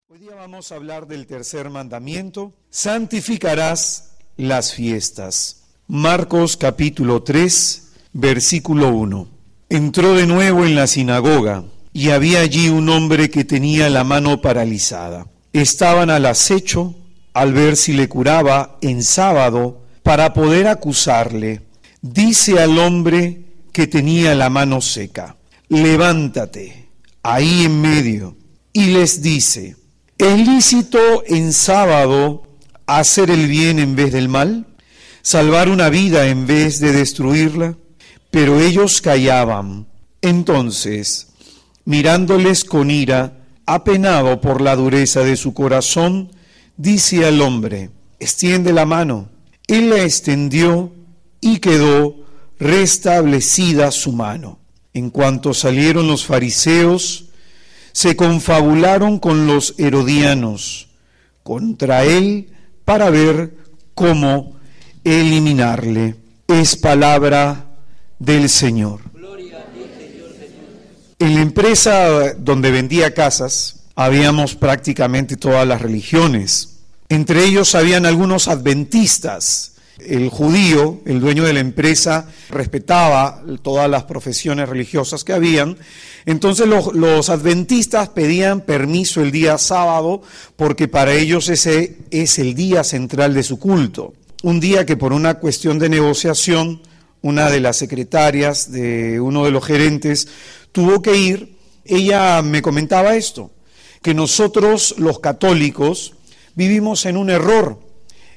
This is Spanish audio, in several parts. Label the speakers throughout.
Speaker 1: Hoy día vamos a hablar del tercer mandamiento: santificarás las fiestas. Marcos capítulo 3, versículo 1. Entró de nuevo en la sinagoga y había allí un hombre que tenía la mano paralizada. Estaban al acecho al ver si le curaba en sábado para poder acusarle. Dice al hombre que tenía la mano seca: levántate, ahí en medio. Y les dice: ¿es lícito en sábado hacer el bien en vez del mal? ¿Salvar una vida en vez de destruirla? Pero ellos callaban. Entonces, mirándoles con ira, apenado por la dureza de su corazón, dice al hombre: extiende la mano. Él la extendió y quedó restablecida su mano. En cuanto salieron los fariseos, se confabularon con los herodianos contra él para ver cómo eliminarle. Es palabra del Señor.
Speaker 2: Gloria a ti, Señor Jesús.
Speaker 1: En la empresa donde vendía casas, habíamos prácticamente todas las religiones. Entre ellos habían algunos adventistas. El judío, el dueño de la empresa, respetaba todas las profesiones religiosas que habían. Entonces los adventistas pedían permiso el día sábado porque para ellos ese es el día central de su culto. Un día que por una cuestión de negociación, una de las secretarias de uno de los gerentes tuvo que ir. Ella me comentaba esto, que nosotros los católicos vivimos en un error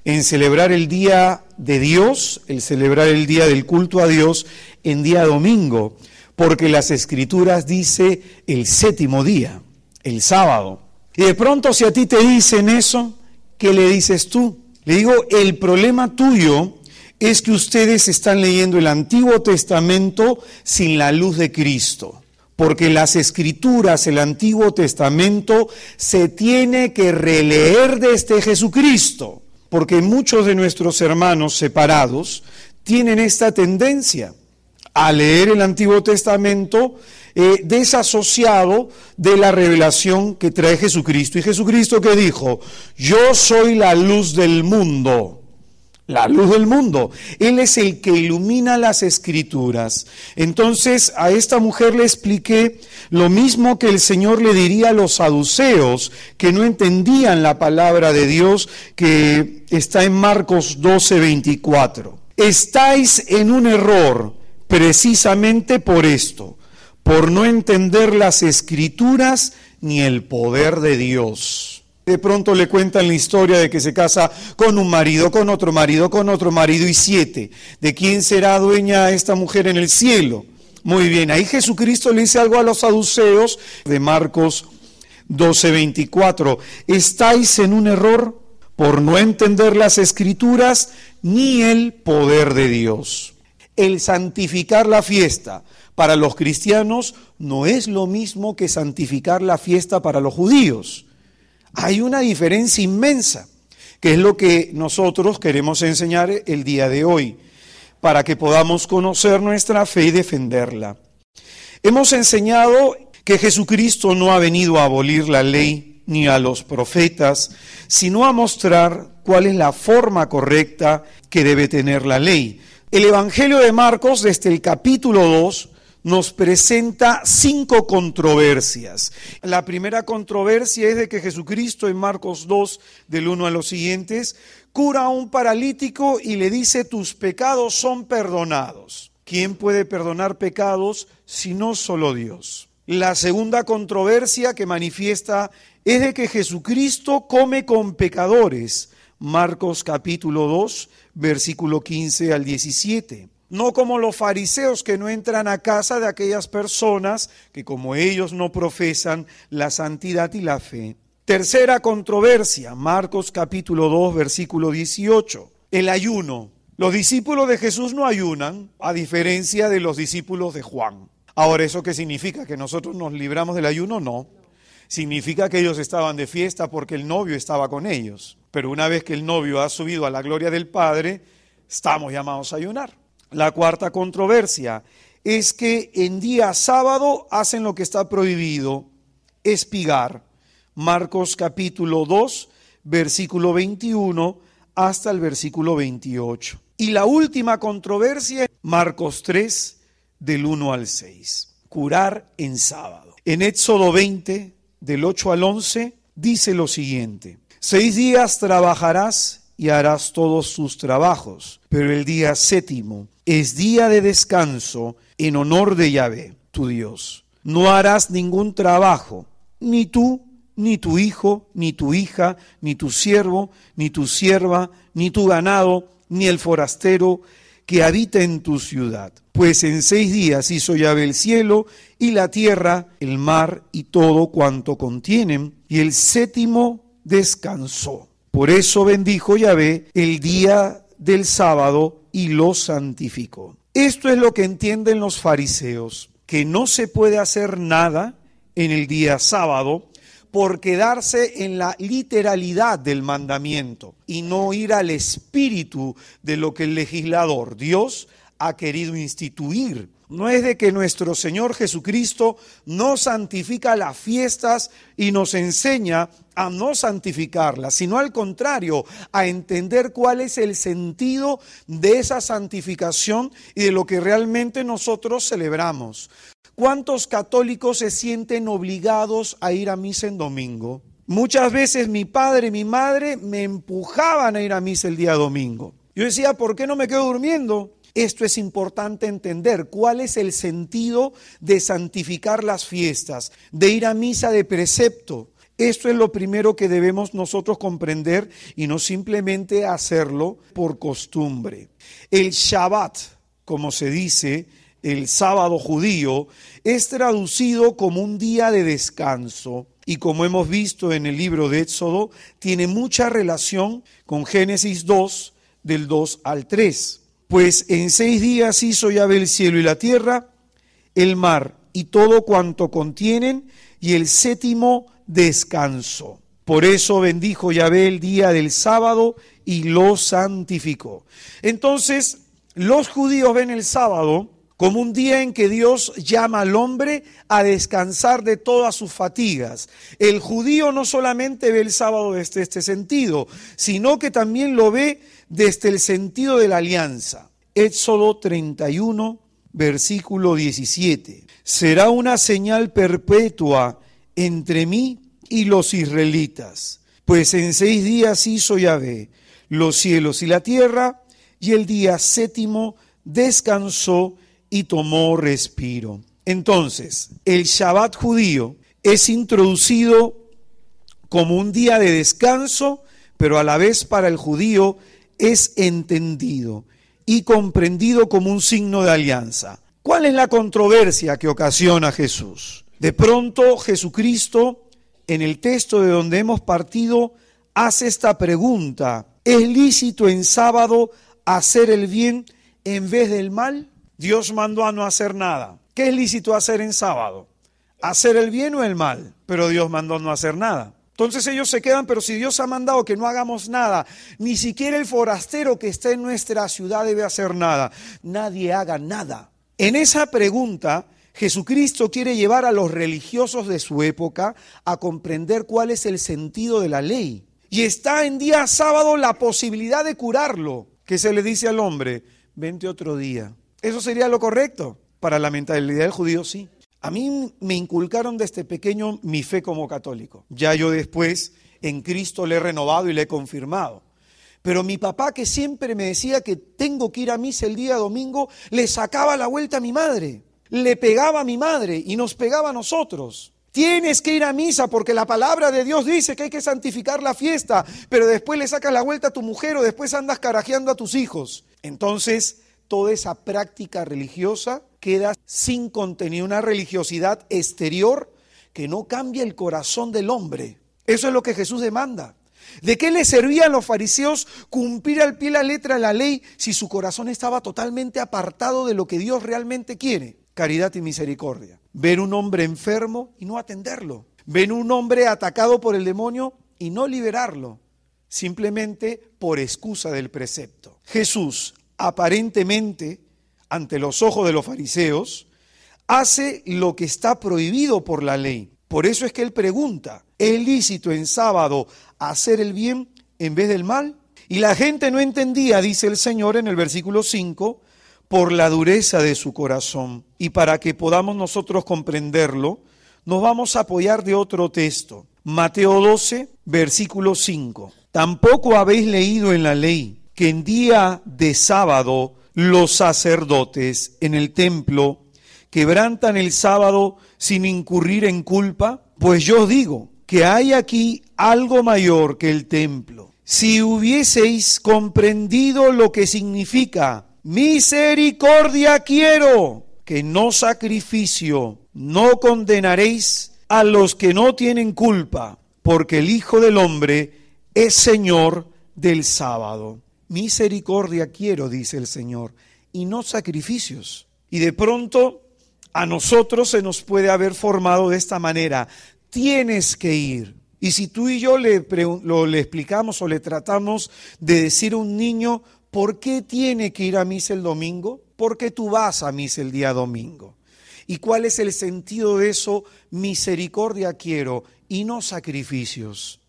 Speaker 1: en celebrar el día de Dios, el celebrar el día del culto a Dios en día domingo, porque las Escrituras dice el séptimo día, el sábado. Y de pronto si a ti te dicen eso, ¿qué le dices tú? Le digo, el problema tuyo es que ustedes están leyendo el Antiguo Testamento sin la luz de Cristo, porque las Escrituras, el Antiguo Testamento, se tiene que releer desde Jesucristo. Porque muchos de nuestros hermanos separados tienen esta tendencia a leer el Antiguo Testamento desasociado de la revelación que trae Jesucristo. Y Jesucristo, ¿qué dijo? Yo soy la luz del mundo. La luz del mundo. Él es el que ilumina las Escrituras. Entonces a esta mujer le expliqué lo mismo que el Señor le diría a los saduceos, que no entendían la palabra de Dios, que está en Marcos 12:24. Estáis en un error precisamente por esto, por no entender las Escrituras ni el poder de Dios. De pronto le cuentan la historia de que se casa con un marido, con otro marido, con otro marido y 7. ¿De quién será dueña esta mujer en el cielo? Muy bien, ahí Jesucristo le dice algo a los saduceos de Marcos 12:24. Estáis en un error por no entender las Escrituras ni el poder de Dios. El santificar la fiesta para los cristianos no es lo mismo que santificar la fiesta para los judíos. Hay una diferencia inmensa, que es lo que nosotros queremos enseñar el día de hoy, para que podamos conocer nuestra fe y defenderla. Hemos enseñado que Jesucristo no ha venido a abolir la ley ni a los profetas, sino a mostrar cuál es la forma correcta que debe tener la ley. El Evangelio de Marcos, desde el capítulo 2, nos presenta 5 controversias. La primera controversia es de que Jesucristo en Marcos 2, del 1 a los siguientes, cura a un paralítico y le dice: tus pecados son perdonados. ¿Quién puede perdonar pecados sino solo Dios? La segunda controversia que manifiesta es de que Jesucristo come con pecadores. Marcos capítulo 2, versículo 15 al 17. No como los fariseos que no entran a casa de aquellas personas que como ellos no profesan la santidad y la fe. Tercera controversia, Marcos capítulo 2, versículo 18. El ayuno. Los discípulos de Jesús no ayunan, a diferencia de los discípulos de Juan. Ahora, ¿eso qué significa? ¿Que nosotros nos libramos del ayuno? No. Significa que ellos estaban de fiesta porque el novio estaba con ellos. Pero una vez que el novio ha subido a la gloria del Padre, estamos llamados a ayunar. La cuarta controversia es que en día sábado hacen lo que está prohibido, espigar. Marcos capítulo 2, versículo 21 hasta el versículo 28. Y la última controversia, Marcos 3, del 1 al 6. Curar en sábado. En Éxodo 20, del 8 al 11, dice lo siguiente: 6 días trabajarás y harás todos tus trabajos, pero el día séptimo es día de descanso en honor de Yahvé, tu Dios. No harás ningún trabajo, ni tú, ni tu hijo, ni tu hija, ni tu siervo, ni tu sierva, ni tu ganado, ni el forastero que habita en tu ciudad. Pues en 6 días hizo Yahvé el cielo y la tierra, el mar y todo cuanto contienen, y el séptimo descansó. Por eso bendijo Yahvé el día del sábado y lo santificó. Esto es lo que entienden los fariseos, que no se puede hacer nada en el día sábado por quedarse en la literalidad del mandamiento y no ir al espíritu de lo que el legislador, Dios, ha querido instituir. No es de que nuestro Señor Jesucristo no santifica las fiestas y nos enseña a no santificarlas, sino al contrario, a entender cuál es el sentido de esa santificación y de lo que realmente nosotros celebramos. ¿Cuántos católicos se sienten obligados a ir a misa en domingo? Muchas veces mi padre y mi madre me empujaban a ir a misa el día domingo. Yo decía, ¿por qué no me quedo durmiendo? Esto es importante entender, cuál es el sentido de santificar las fiestas, de ir a misa de precepto. Esto es lo primero que debemos nosotros comprender y no simplemente hacerlo por costumbre. El Shabbat, como se dice, el sábado judío, es traducido como un día de descanso y como hemos visto en el libro de Éxodo, tiene mucha relación con Génesis 2, del 2 al 3. Pues en 6 días hizo Yahvé el cielo y la tierra, el mar y todo cuanto contienen, y el séptimo descansó. Por eso bendijo Yahvé el día del sábado y lo santificó. Entonces, los judíos ven el sábado como un día en que Dios llama al hombre a descansar de todas sus fatigas. El judío no solamente ve el sábado desde este sentido, sino que también lo ve desde el sentido de la alianza. Éxodo 31, versículo 17. Será una señal perpetua entre mí y los israelitas, pues en 6 días hizo Yahvé los cielos y la tierra, y el día séptimo descansó y tomó respiro. Entonces, el Shabbat judío es introducido como un día de descanso, pero a la vez para el judío es entendido y comprendido como un signo de alianza. ¿Cuál es la controversia que ocasiona Jesús? De pronto Jesucristo, en el texto de donde hemos partido, hace esta pregunta: ¿es lícito en sábado hacer el bien en vez del mal? Dios mandó a no hacer nada. ¿Qué es lícito hacer en sábado? ¿Hacer el bien o el mal? Pero Dios mandó no hacer nada. Entonces ellos se quedan, pero si Dios ha mandado que no hagamos nada, ni siquiera el forastero que está en nuestra ciudad debe hacer nada. Nadie haga nada. En esa pregunta, Jesucristo quiere llevar a los religiosos de su época a comprender cuál es el sentido de la ley. Y está en día sábado la posibilidad de curarlo. ¿Qué se le dice al hombre? Vente otro día. ¿Eso sería lo correcto? Para la mentalidad del judío, sí. A mí me inculcaron desde pequeño mi fe como católico. Ya yo después en Cristo le he renovado y le he confirmado. Pero mi papá, que siempre me decía que tengo que ir a misa el día domingo, le sacaba la vuelta a mi madre. Le pegaba a mi madre y nos pegaba a nosotros. Tienes que ir a misa porque la palabra de Dios dice que hay que santificar la fiesta, pero después le sacas la vuelta a tu mujer o después andas carajeando a tus hijos. Entonces, toda esa práctica religiosa queda sin contenido, una religiosidad exterior que no cambia el corazón del hombre. Eso es lo que Jesús demanda. ¿De qué le servía a los fariseos cumplir al pie la letra de la ley si su corazón estaba totalmente apartado de lo que Dios realmente quiere? Caridad y misericordia. Ver un hombre enfermo y no atenderlo. Ver un hombre atacado por el demonio y no liberarlo, simplemente por excusa del precepto. Jesús, aparentemente, ante los ojos de los fariseos, hace lo que está prohibido por la ley, Por eso es que él pregunta, ¿es lícito en sábado hacer el bien en vez del mal? Y la gente no entendía, dice el Señor en el versículo 5, por la dureza de su corazón. Y para que podamos nosotros comprenderlo, nos vamos a apoyar de otro texto. Mateo 12, versículo 5. Tampoco habéis leído en la ley que en día de sábado los sacerdotes en el templo quebrantan el sábado sin incurrir en culpa. Pues yo os digo que hay aquí algo mayor que el templo. Si hubieseis comprendido lo que significa misericordia quiero, que no sacrificio, no condenaréis a los que no tienen culpa, porque el Hijo del Hombre es Señor del sábado. Misericordia quiero, dice el Señor, y no sacrificios. Y de pronto a nosotros se nos puede haber formado de esta manera: tienes que ir. Y si tú y yo le explicamos o le tratamos de decir a un niño, ¿por qué tiene que ir a misa el domingo? Porque tú vas a misa el día domingo. ¿Y cuál es el sentido de eso? Misericordia quiero y no sacrificios.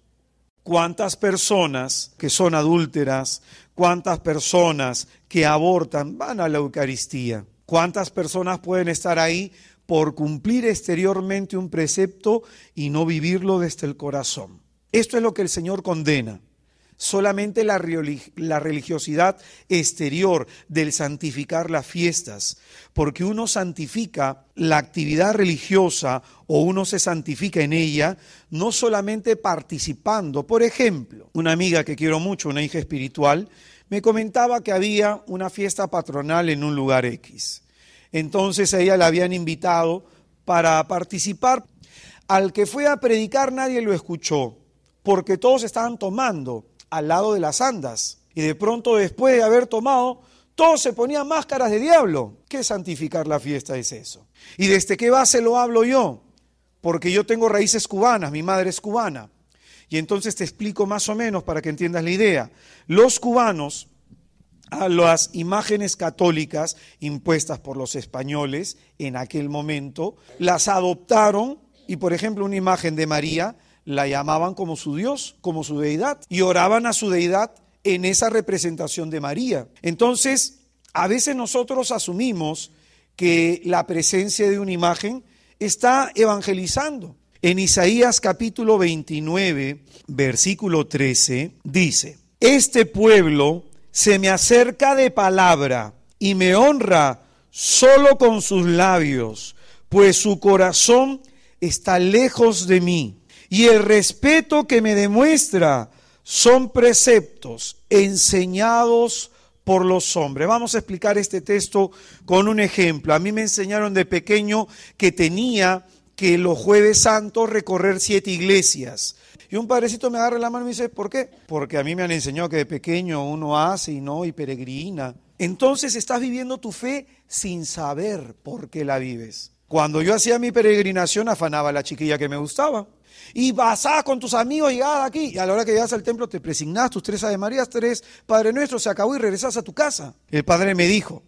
Speaker 1: ¿Cuántas personas que son adúlteras, cuántas personas que abortan van a la Eucaristía? ¿Cuántas personas pueden estar ahí por cumplir exteriormente un precepto y no vivirlo desde el corazón? Esto es lo que el Señor condena. Solamente la religiosidad exterior del santificar las fiestas, porque uno santifica la actividad religiosa o uno se santifica en ella, no solamente participando. Por ejemplo, una amiga que quiero mucho, una hija espiritual, me comentaba que había una fiesta patronal en un lugar X. Entonces a ella la habían invitado para participar. Al que fue a predicar nadie lo escuchó, porque todos estaban tomando al lado de las andas. Y de pronto, después de haber tomado, todos se ponían máscaras de diablo. ¿Qué santificar la fiesta es eso? ¿Y desde qué base lo hablo yo? Porque yo tengo raíces cubanas, mi madre es cubana. Y entonces te explico más o menos para que entiendas la idea. Los cubanos, a las imágenes católicas impuestas por los españoles en aquel momento, las adoptaron y, por ejemplo, una imagen de María la llamaban como su Dios, como su deidad, y oraban a su deidad en esa representación de María. Entonces, a veces nosotros asumimos que la presencia de una imagen está evangelizando. En Isaías capítulo 29, versículo 13, dice: este pueblo se me acerca de palabra y me honra solo con sus labios, pues su corazón está lejos de mí. Y el respeto que me demuestra son preceptos enseñados por los hombres. Vamos a explicar este texto con un ejemplo. A mí me enseñaron de pequeño que tenía que los jueves santos recorrer 7 iglesias. Y un padrecito me agarra la mano y me dice, ¿por qué? Porque a mí me han enseñado que de pequeño uno hace y peregrina. Entonces estás viviendo tu fe sin saber por qué la vives. Cuando yo hacía mi peregrinación afanaba a la chiquilla que me gustaba. Y pasabas con tus amigos, llegabas aquí, y a la hora que llegas al templo te presignabas tus 3 Ave Marías, 3 Padre Nuestro, se acabó y regresas a tu casa. El padre me dijo,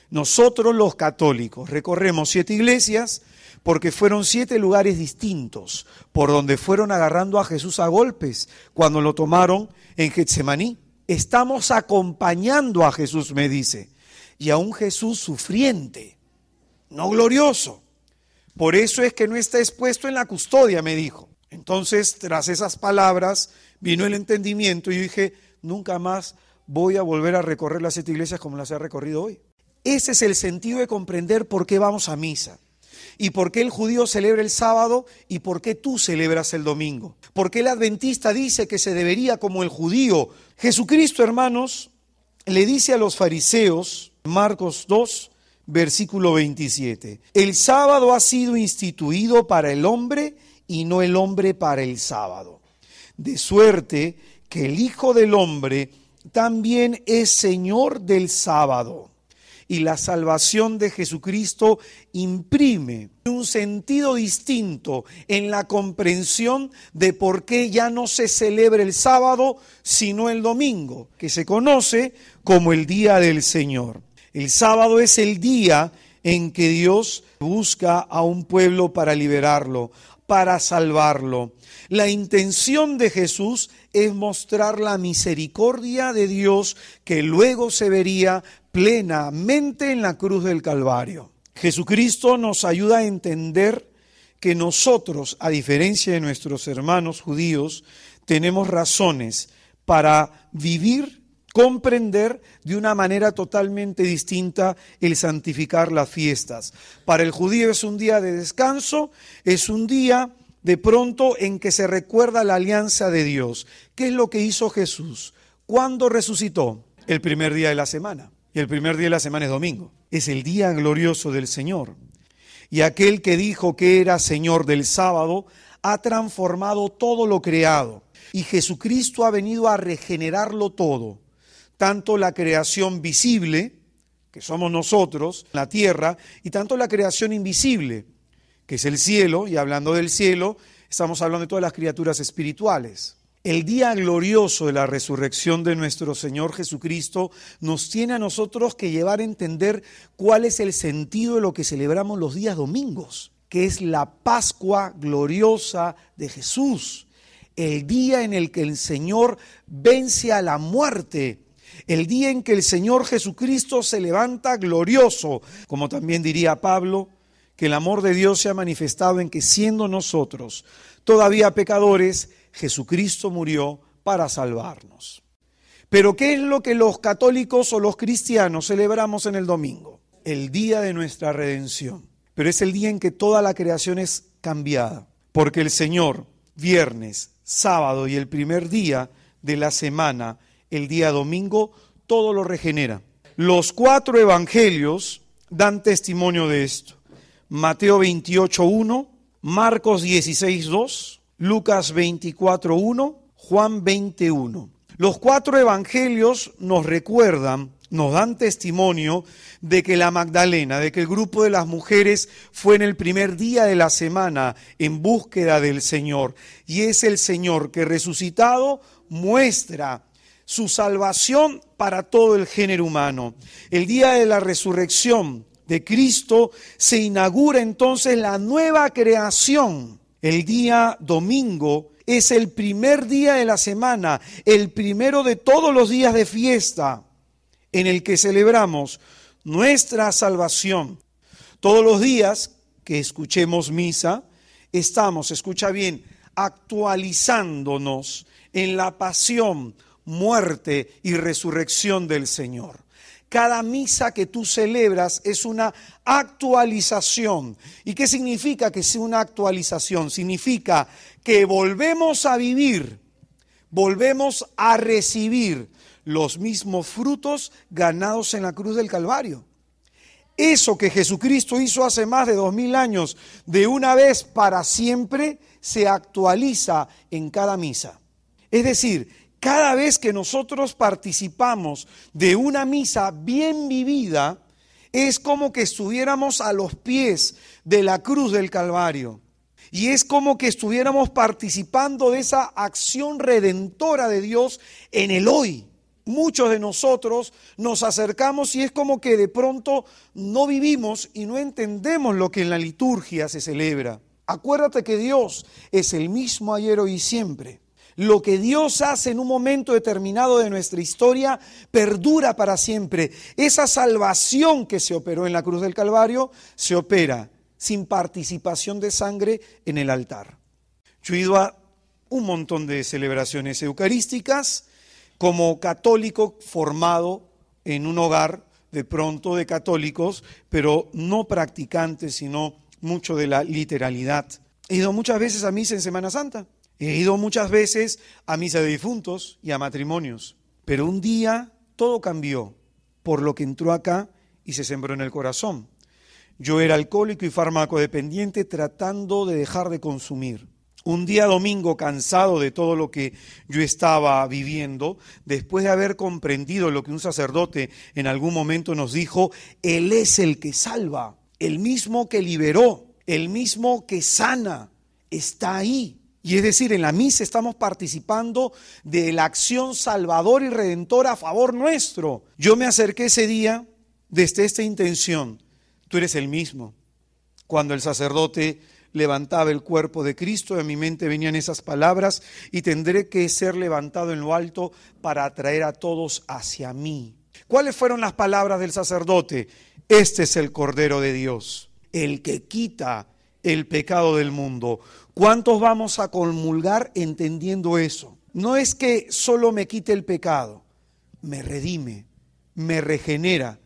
Speaker 1: nosotros los católicos recorremos 7 iglesias porque fueron 7 lugares distintos por donde fueron agarrando a Jesús a golpes cuando lo tomaron en Getsemaní. Estamos acompañando a Jesús, me dice, y a un Jesús sufriente, no glorioso. Por eso es que no está expuesto en la custodia, me dijo. Entonces, tras esas palabras, vino el entendimiento y yo dije, nunca más voy a volver a recorrer las 7 iglesias como las he recorrido hoy. Ese es el sentido de comprender por qué vamos a misa. Y por qué el judío celebra el sábado y por qué tú celebras el domingo. Por qué el adventista dice que se debería como el judío. Jesucristo, hermanos, le dice a los fariseos, Marcos 2, versículo 27, el sábado ha sido instituido para el hombre y no el hombre para el sábado. De suerte que el Hijo del Hombre también es Señor del sábado. Y la salvación de Jesucristo imprime un sentido distinto en la comprensión de por qué ya no se celebra el sábado, sino el domingo, que se conoce como el día del Señor. El sábado es el día en que Dios busca a un pueblo para liberarlo, para salvarlo. La intención de Jesús es mostrar la misericordia de Dios que luego se vería plenamente en la cruz del Calvario. Jesucristo nos ayuda a entender que nosotros, a diferencia de nuestros hermanos judíos, tenemos razones para vivir, comprender de una manera totalmente distinta el santificar las fiestas. Para el judío es un día de descanso, es un día de pronto en que se recuerda la alianza de Dios. ¿Qué es lo que hizo Jesús? ¿Cuándo resucitó? El primer día de la semana. Y el primer día de la semana es domingo. Es el día glorioso del Señor. Y aquel que dijo que era Señor del sábado ha transformado todo lo creado. Y Jesucristo ha venido a regenerarlo todo. Tanto la creación visible, que somos nosotros, la tierra, y tanto la creación invisible, que es el cielo, y hablando del cielo, estamos hablando de todas las criaturas espirituales. El día glorioso de la resurrección de nuestro Señor Jesucristo nos tiene a nosotros que llevar a entender cuál es el sentido de lo que celebramos los días domingos, que es la Pascua gloriosa de Jesús, el día en el que el Señor vence a la muerte, el día en que el Señor Jesucristo se levanta glorioso, como también diría Pablo, que el amor de Dios se ha manifestado en que siendo nosotros todavía pecadores, Jesucristo murió para salvarnos. Pero ¿qué es lo que los católicos o los cristianos celebramos en el domingo? El día de nuestra redención. Pero es el día en que toda la creación es cambiada, porque el Señor, viernes, sábado y el primer día de la semana, el día domingo, todo lo regenera. Los 4 evangelios dan testimonio de esto. Mateo 28:1, Marcos 16:2, Lucas 24:1, Juan 20:1. Los 4 evangelios nos recuerdan, nos dan testimonio de que la Magdalena, de que el grupo de las mujeres fue en el primer día de la semana en búsqueda del Señor. Y es el Señor que resucitado muestra su salvación para todo el género humano. El día de la resurrección de Cristo se inaugura entonces la nueva creación. El día domingo es el primer día de la semana, el primero de todos los días de fiesta en el que celebramos nuestra salvación. Todos los días que escuchemos misa, estamos, escucha bien, actualizándonos en la pasión, muerte y resurrección del Señor. Cada misa que tú celebras es una actualización. ¿Y qué significa que sea una actualización? Significa que volvemos a vivir, volvemos a recibir los mismos frutos ganados en la cruz del Calvario. Eso que Jesucristo hizo hace más de 2000 años, de una vez para siempre, se actualiza en cada misa. Es decir, cada vez que nosotros participamos de una misa bien vivida, es como que estuviéramos a los pies de la cruz del Calvario. Y es como que estuviéramos participando de esa acción redentora de Dios en el hoy. Muchos de nosotros nos acercamos y es como que de pronto no vivimos y no entendemos lo que en la liturgia se celebra. Acuérdate que Dios es el mismo ayer, hoy y siempre. Lo que Dios hace en un momento determinado de nuestra historia perdura para siempre. Esa salvación que se operó en la cruz del Calvario se opera sin participación de sangre en el altar. Yo he ido a un montón de celebraciones eucarísticas como católico formado en un hogar de pronto de católicos, pero no practicantes, sino mucho de la literalidad. He ido muchas veces a misa en Semana Santa. He ido muchas veces a misa de difuntos y a matrimonios, pero un día todo cambió por lo que entró acá y se sembró en el corazón. Yo era alcohólico y farmacodependiente tratando de dejar de consumir. Un día domingo, cansado de todo lo que yo estaba viviendo, después de haber comprendido lo que un sacerdote en algún momento nos dijo, Él es el que salva, el mismo que liberó, el mismo que sana, está ahí. Y es decir, en la misa estamos participando de la acción salvadora y redentora a favor nuestro. Yo me acerqué ese día desde esta intención. Tú eres el mismo. Cuando el sacerdote levantaba el cuerpo de Cristo, a mi mente venían esas palabras: y tendré que ser levantado en lo alto para atraer a todos hacia mí. ¿Cuáles fueron las palabras del sacerdote? Este es el Cordero de Dios, el que quita el pecado del mundo. ¿Cuántos vamos a comulgar entendiendo eso? No es que solo me quite el pecado, me redime, me regenera.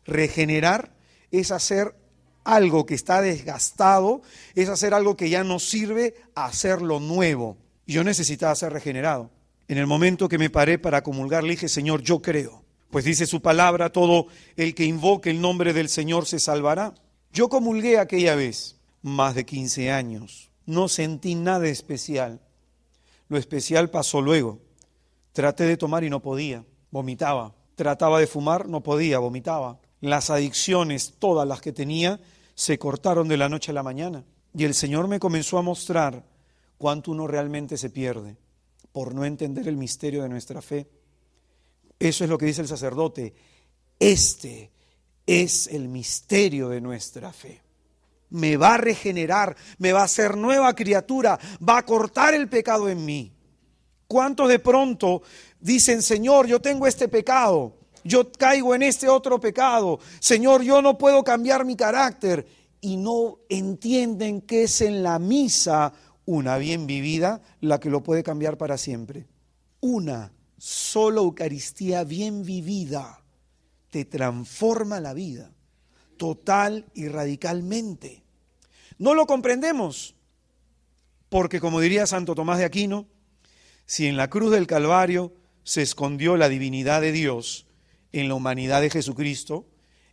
Speaker 1: Regenerar es hacer algo que está desgastado, es hacer algo que ya no sirve, a hacerlo nuevo. Yo necesitaba ser regenerado. En el momento que me paré para comulgar, le dije: Señor, yo creo. Pues dice su palabra: todo el que invoque el nombre del Señor se salvará. Yo comulgué aquella vez, más de 15 años. No sentí nada especial. Lo especial pasó luego. Traté de tomar y no podía, vomitaba. Trataba de fumar, no podía, vomitaba. Las adicciones, todas las que tenía, se cortaron de la noche a la mañana. Y el Señor me comenzó a mostrar cuánto uno realmente se pierde por no entender el misterio de nuestra fe. Eso es lo que dice el sacerdote: este es el misterio de nuestra fe. Me va a regenerar, me va a hacer nueva criatura, va a cortar el pecado en mí. ¿Cuántos de pronto dicen: Señor, yo tengo este pecado, yo caigo en este otro pecado, Señor, yo no puedo cambiar mi carácter? Y no entienden que es en la misa, una bien vivida, la que lo puede cambiar para siempre. Una sola Eucaristía bien vivida te transforma la vida, total y radicalmente. No lo comprendemos, porque, como diría Santo Tomás de Aquino, si en la cruz del Calvario se escondió la divinidad de Dios, en la humanidad de Jesucristo,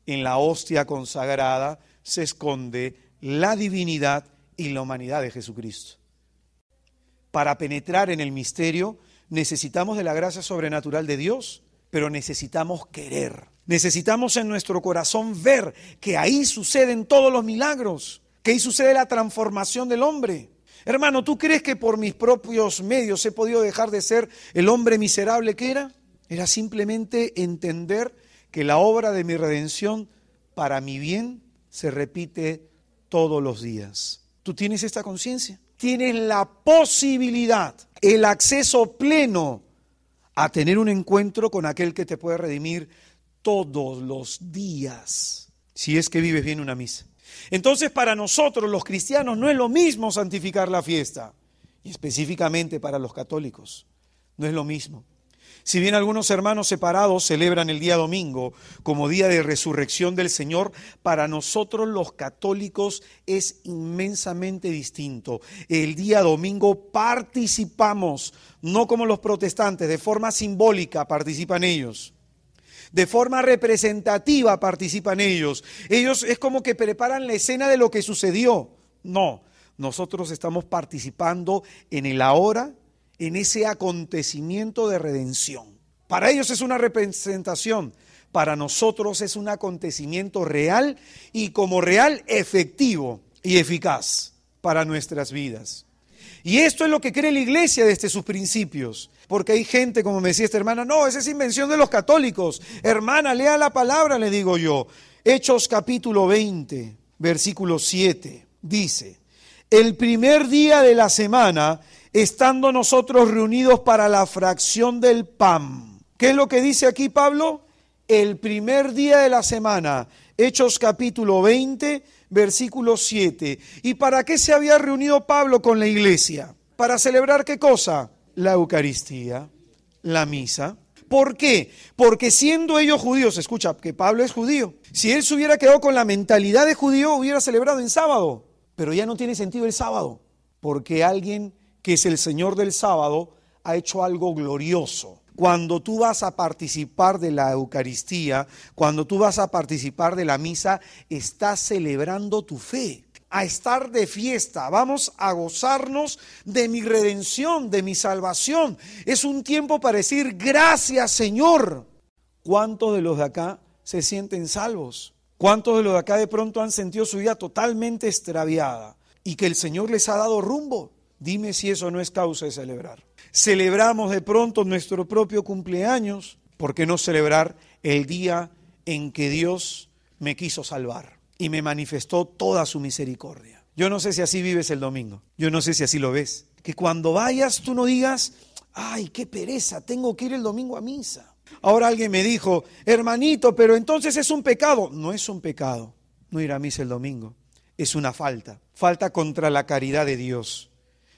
Speaker 1: en la hostia consagrada, se esconde la divinidad y la humanidad de Jesucristo. Para penetrar en el misterio necesitamos de la gracia sobrenatural de Dios, pero necesitamos querer. Necesitamos en nuestro corazón ver que ahí suceden todos los milagros, que ahí sucede la transformación del hombre. Hermano, ¿tú crees que por mis propios medios he podido dejar de ser el hombre miserable que era? Era simplemente entender que la obra de mi redención para mi bien se repite todos los días. ¿Tú tienes esta conciencia? Tienes la posibilidad, el acceso pleno a tener un encuentro con aquel que te puede redimir todos los días, si es que vives bien una misa. Entonces, para nosotros los cristianos no es lo mismo santificar la fiesta, y específicamente para los católicos, no es lo mismo. Si bien algunos hermanos separados celebran el día domingo como día de resurrección del Señor, para nosotros los católicos es inmensamente distinto. El día domingo participamos, no como los protestantes, de forma simbólica participan ellos. De forma representativa participan ellos. Ellos es como que preparan la escena de lo que sucedió. No, nosotros estamos participando en el ahora, en ese acontecimiento de redención. Para ellos es una representación, para nosotros es un acontecimiento real y como real efectivo y eficaz para nuestras vidas. Y esto es lo que cree la iglesia desde sus principios. Porque hay gente, como me decía esta hermana, no, esa es invención de los católicos. Hermana, lea la palabra, le digo yo. Hechos capítulo 20, versículo 7, dice: el primer día de la semana, estando nosotros reunidos para la fracción del pan. ¿Qué es lo que dice aquí Pablo? El primer día de la semana, Hechos capítulo 20, versículo 7. ¿Y para qué se había reunido Pablo con la iglesia? ¿Para celebrar qué cosa? La Eucaristía, la misa. ¿Por qué? Porque siendo ellos judíos, escucha, que Pablo es judío. Si él se hubiera quedado con la mentalidad de judío, hubiera celebrado en sábado. Pero ya no tiene sentido el sábado, porque alguien que es el Señor del sábado ha hecho algo glorioso. Cuando tú vas a participar de la Eucaristía, cuando tú vas a participar de la misa, estás celebrando tu fe. A estar de fiesta, vamos a gozarnos de mi redención, de mi salvación. Es un tiempo para decir gracias, Señor. ¿Cuántos de los de acá se sienten salvos? ¿Cuántos de los de acá de pronto han sentido su vida totalmente extraviada y que el Señor les ha dado rumbo? Dime si eso no es causa de celebrar. Celebramos de pronto nuestro propio cumpleaños. ¿Por qué no celebrar el día en que Dios me quiso salvar y me manifestó toda su misericordia? Yo no sé si así vives el domingo. Yo no sé si así lo ves. Que cuando vayas tú no digas, ay, qué pereza, tengo que ir el domingo a misa. Ahora alguien me dijo, hermanito, pero entonces es un pecado. No es un pecado no ir a misa el domingo. Es una falta. Falta contra la caridad de Dios,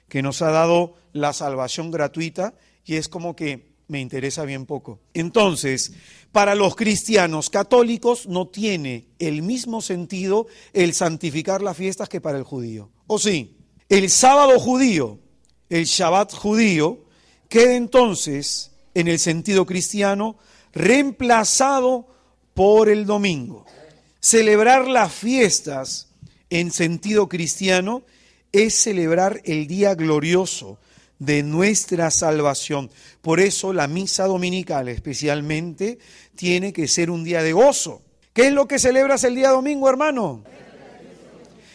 Speaker 1: que nos ha dado la salvación gratuita y es como que me interesa bien poco. Entonces, para los cristianos católicos no tiene el mismo sentido el santificar las fiestas que para el judío. ¿O sí? El sábado judío, el Shabbat judío, queda entonces, en el sentido cristiano, reemplazado por el domingo. Celebrar las fiestas en sentido cristiano es celebrar el día glorioso de nuestra salvación. Por eso la misa dominical especialmente tiene que ser un día de gozo. ¿Qué es lo que celebras el día domingo, hermano?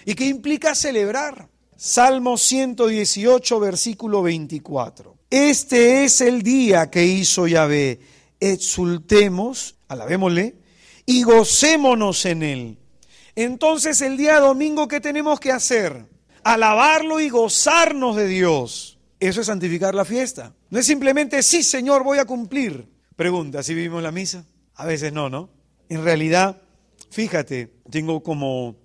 Speaker 1: ¿Y qué implica celebrar? Salmo 118, versículo 24. Este es el día que hizo Yahvé. Exultemos, alabémosle, y gocémonos en él. Entonces el día domingo, ¿qué tenemos que hacer? Alabarlo y gozarnos de Dios. Eso es santificar la fiesta. No es simplemente, sí, Señor, voy a cumplir. Pregunta, ¿sí vivimos la misa? A veces no, ¿no? En realidad, fíjate, tengo como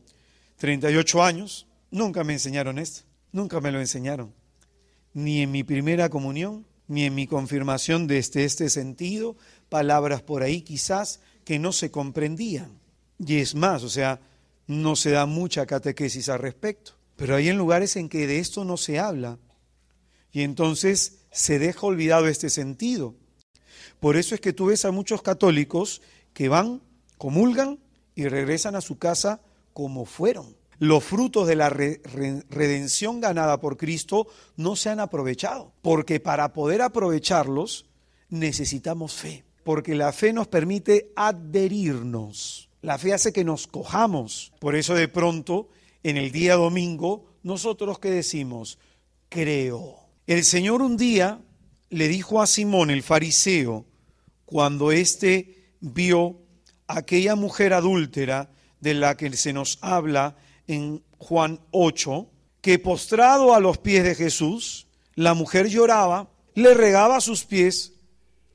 Speaker 1: 38 años, nunca me enseñaron esto, nunca me lo enseñaron. Ni en mi primera comunión, ni en mi confirmación de este sentido, palabras por ahí quizás que no se comprendían. Y es más, o sea, no se da mucha catequesis al respecto. Pero hay en lugares en que de esto no se habla. Y entonces se deja olvidado este sentido. Por eso es que tú ves a muchos católicos que van, comulgan y regresan a su casa como fueron. Los frutos de la redención ganada por Cristo no se han aprovechado. Porque para poder aprovecharlos necesitamos fe. Porque la fe nos permite adherirnos. La fe hace que nos cojamos. Por eso de pronto, en el día domingo, nosotros ¿qué decimos? Creo. El Señor un día le dijo a Simón el fariseo, cuando éste vio a aquella mujer adúltera de la que se nos habla en Juan 8, que postrado a los pies de Jesús, la mujer lloraba, le regaba sus pies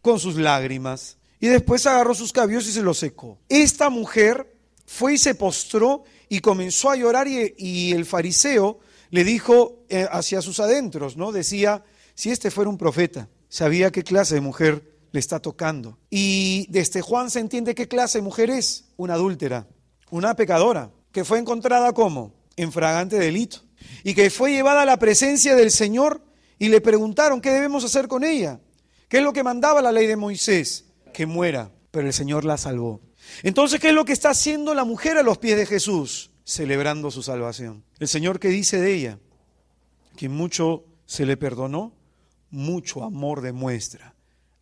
Speaker 1: con sus lágrimas y después agarró sus cabellos y se los secó. Esta mujer fue y se postró y comenzó a llorar y el fariseo le dijo hacia sus adentros, ¿no? Decía, si este fuera un profeta, sabía qué clase de mujer le está tocando. Y desde Juan se entiende qué clase de mujer es, una adúltera, una pecadora, que fue encontrada como en fragante delito y que fue llevada a la presencia del Señor y le preguntaron qué debemos hacer con ella. ¿Qué es lo que mandaba la ley de Moisés? Que muera, pero el Señor la salvó. Entonces, ¿qué es lo que está haciendo la mujer a los pies de Jesús? Celebrando su salvación. El Señor, ¿qué dice de ella? Que mucho se le perdonó, mucho amor demuestra.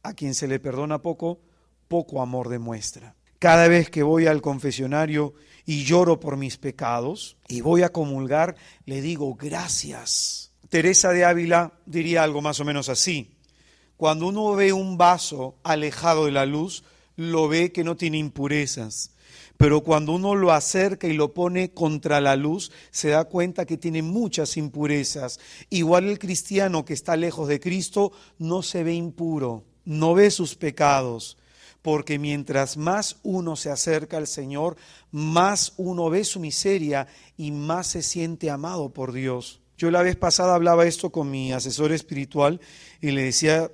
Speaker 1: A quien se le perdona poco, poco amor demuestra. Cada vez que voy al confesionario y lloro por mis pecados y voy a comulgar, le digo gracias. Teresa de Ávila diría algo más o menos así. Cuando uno ve un vaso alejado de la luz, lo ve que no tiene impurezas. Pero cuando uno lo acerca y lo pone contra la luz, se da cuenta que tiene muchas impurezas. Igual el cristiano que está lejos de Cristo no se ve impuro, no ve sus pecados. Porque mientras más uno se acerca al Señor, más uno ve su miseria y más se siente amado por Dios. Yo la vez pasada hablaba esto con mi asesor espiritual y le decía,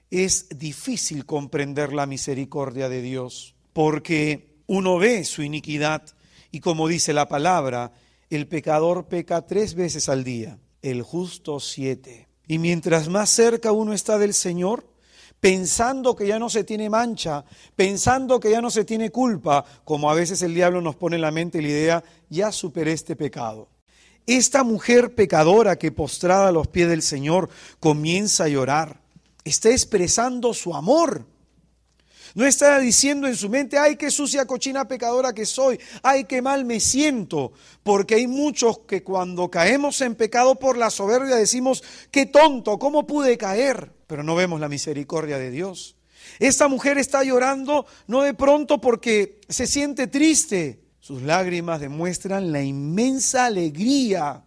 Speaker 1: es difícil comprender la misericordia de Dios, porque uno ve su iniquidad y como dice la palabra, el pecador peca 3 veces al día, el justo 7. Y mientras más cerca uno está del Señor, pensando que ya no se tiene mancha, pensando que ya no se tiene culpa, como a veces el diablo nos pone en la mente la idea, ya superé este pecado. Esta mujer pecadora que postrada a los pies del Señor comienza a llorar, está expresando su amor. No está diciendo en su mente, ay, qué sucia, cochina, pecadora que soy, ay, qué mal me siento, porque hay muchos que cuando caemos en pecado por la soberbia decimos, qué tonto, ¿cómo pude caer? Pero no vemos la misericordia de Dios. Esta mujer está llorando no de pronto porque se siente triste, Sus lágrimas demuestran la inmensa alegría,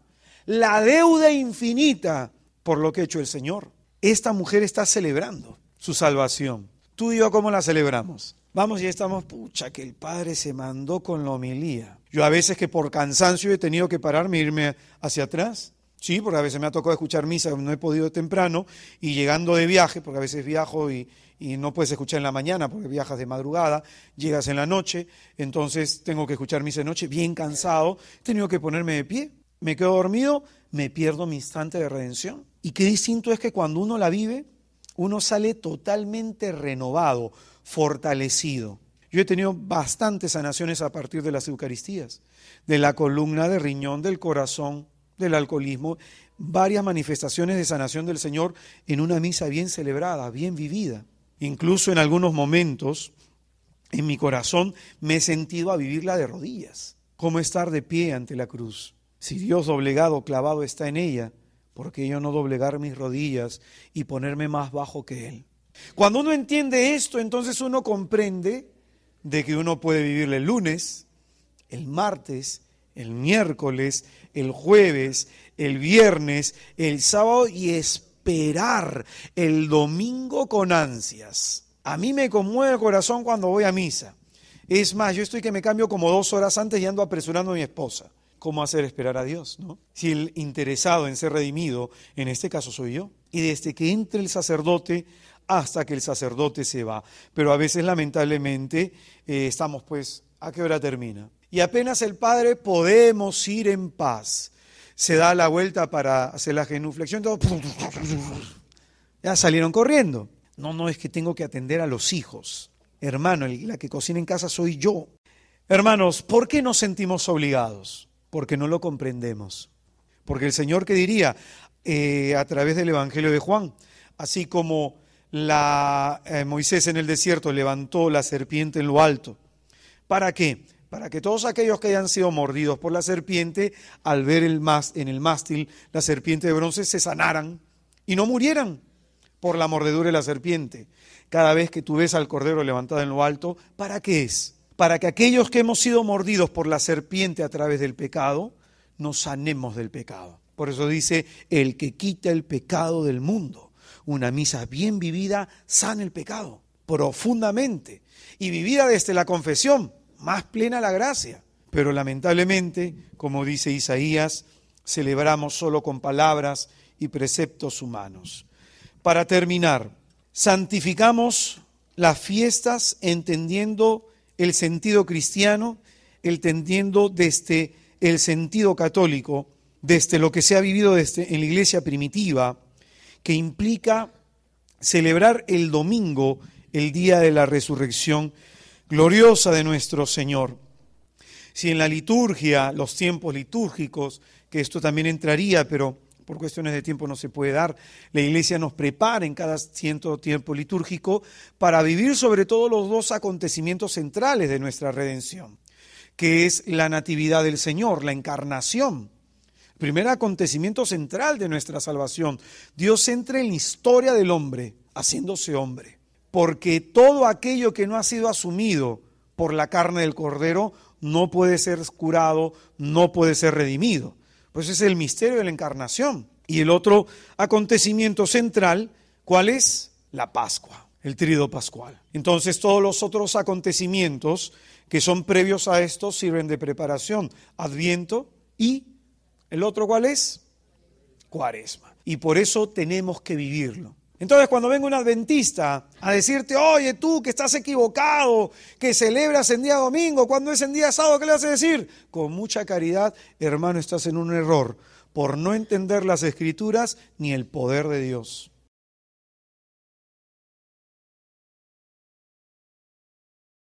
Speaker 1: la deuda infinita por lo que ha hecho el Señor. Esta mujer está celebrando su salvación. Tú y yo, ¿cómo la celebramos? Vamos, ya estamos, pucha, que el Padre se mandó con la homilía. Yo a veces que por cansancio he tenido que pararme e irme hacia atrás. Sí, porque a veces me ha tocado escuchar misa, no he podido temprano, y llegando de viaje, porque a veces viajo y no puedes escuchar en la mañana porque viajas de madrugada, llegas en la noche, entonces tengo que escuchar misa de noche, bien cansado, he tenido que ponerme de pie, me quedo dormido, me pierdo mi instante de redención. Y qué distinto es que cuando uno la vive, uno sale totalmente renovado, fortalecido. Yo he tenido bastantes sanaciones a partir de las Eucaristías, de la columna, de riñón, del corazón, del alcoholismo, varias manifestaciones de sanación del Señor en una misa bien celebrada, bien vivida. Incluso en algunos momentos, en mi corazón, me he sentido a vivirla de rodillas. ¿Cómo estar de pie ante la cruz? Si Dios doblegado, clavado está en ella, ¿por qué yo no doblegar mis rodillas y ponerme más bajo que Él? Cuando uno entiende esto, entonces uno comprende de que uno puede vivirle el lunes, el martes, el miércoles, el jueves, el viernes, el sábado y esperar el domingo con ansias. A mí me conmueve el corazón cuando voy a misa. Es más, yo estoy que me cambio como 2 horas antes y ando apresurando a mi esposa. ¿Cómo hacer esperar a Dios, no? Si el interesado en ser redimido, en este caso soy yo. Y desde que entre el sacerdote hasta que el sacerdote se va. Pero a veces, lamentablemente, estamos pues, ¿a qué hora termina? Y apenas el Padre, podemos ir en paz. Se da la vuelta para hacer la genuflexión, todo, ya salieron corriendo. No, es que tengo que atender a los hijos. Hermano, la que cocina en casa soy yo. Hermanos, ¿por qué nos sentimos obligados? Porque no lo comprendemos. Porque el Señor, ¿qué diría? A través del Evangelio de Juan, así como Moisés en el desierto levantó la serpiente en lo alto. ¿Para qué? Para que todos aquellos que hayan sido mordidos por la serpiente, al ver en el mástil la serpiente de bronce, se sanaran y no murieran por la mordedura de la serpiente. Cada vez que tú ves al cordero levantado en lo alto, ¿para qué es? Para que aquellos que hemos sido mordidos por la serpiente a través del pecado, nos sanemos del pecado. Por eso dice, el que quita el pecado del mundo. Una misa bien vivida sana el pecado, profundamente. Y vivida desde la confesión, más plena la gracia. Pero lamentablemente, como dice Isaías, celebramos solo con palabras y preceptos humanos. Para terminar, santificamos las fiestas entendiendo el sentido cristiano, entendiendo desde el sentido católico, desde lo que se ha vivido en la iglesia primitiva, que implica celebrar el domingo, el día de la resurrección gloriosa de nuestro Señor. Si en la liturgia, los tiempos litúrgicos, que esto también entraría, pero por cuestiones de tiempo no se puede dar, la Iglesia nos prepara en cada cierto tiempo litúrgico para vivir sobre todo los 2 acontecimientos centrales de nuestra redención, que es la natividad del Señor, la encarnación. Primer acontecimiento central de nuestra salvación. Dios entra en la historia del hombre, haciéndose hombre. Porque todo aquello que no ha sido asumido por la carne del Cordero no puede ser curado, no puede ser redimido. Pues es el misterio de la encarnación. Y el otro acontecimiento central, ¿cuál es? La Pascua, el tríodo pascual. Entonces todos los otros acontecimientos que son previos a esto sirven de preparación. Adviento y ¿el otro cuál es? Cuaresma. Y por eso tenemos que vivirlo. Entonces cuando venga un adventista a decirte, oye tú que estás equivocado, que celebras en día domingo, cuando es en día sábado, ¿qué le vas a decir? Con mucha caridad, hermano, estás en un error por no entender las Escrituras ni el poder de Dios.